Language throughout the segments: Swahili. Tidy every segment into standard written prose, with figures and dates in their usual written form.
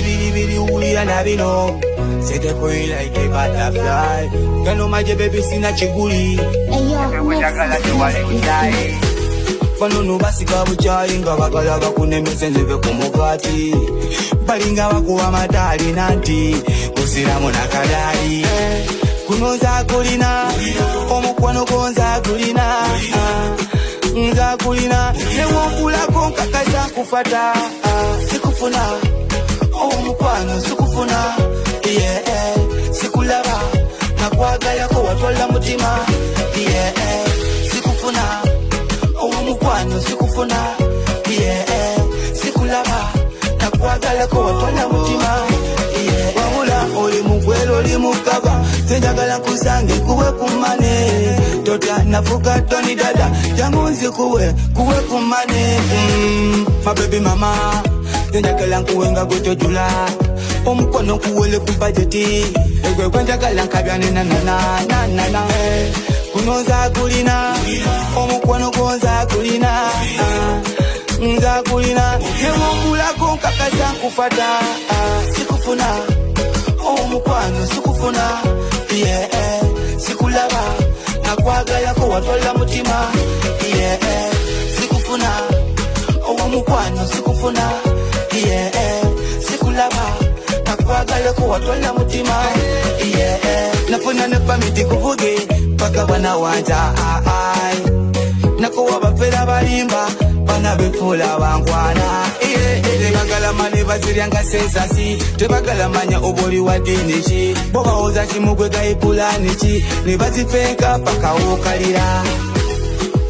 Sibili uli anabino. Say the queen like a butterfly. Kano maje baby sina chiguli. Pano basi kabuchayi nga bakala bakunemese nzeve kumukati. Balinga bakuwa matali nanti musiramu nakadali. Kunoza kulina omukwano gonza kulina nza kulina newokulako nkakasa kufata sikufuna omukwano sikufuna sikulaba nakwagayako watwala mutima sikufuna omukwano sikufuna sikulaba nakwagalako watwala mutima wabula oli mugwelo oli mukaba senjagala kusange kuwe kumane tota nafuka toni dada jangu nzi kuwe kumane my baby mama senjagala kuwenga gutojula omukono kuwele kubajeti egwe kwenjagala nkabyane na kunoza kulina omukono gonza kulina nza kulina newokulako nkakasa nkufata sikufuna omukwano sikufuna sikulaba nakwagalako watwala mutima sikufuna omukwano sikufuna sikulaba nakwagalako watwala mutima nafuna nepamiti kuvuge paka bana wanja nakuwa bafera balimba bana befula bangwana tebagala mane baziryanga sensasi tebagala manya oboli wa dini ki boba oza kimugwe gaipulani ki ne bazifenka paka wokalira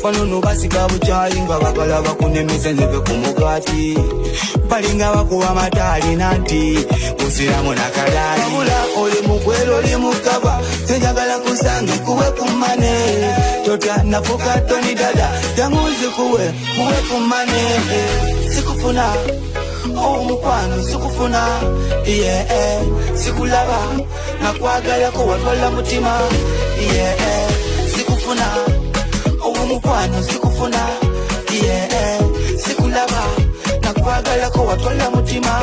pano no basika buchayi nga bagala bakunemese nzeve kumukati balinga bakuwa matali nanti musiramu nakadali wabula oli mugwelo oli mukaba senjagala kusange kuwe kumane tota nafuka toni dada janguzi kuwe kumane sikufuna omukwano sikufuna sikulaba nakwagalako watwala mutima sikufuna omukwano sikufuna sikulaba nakwagalako watwala mutima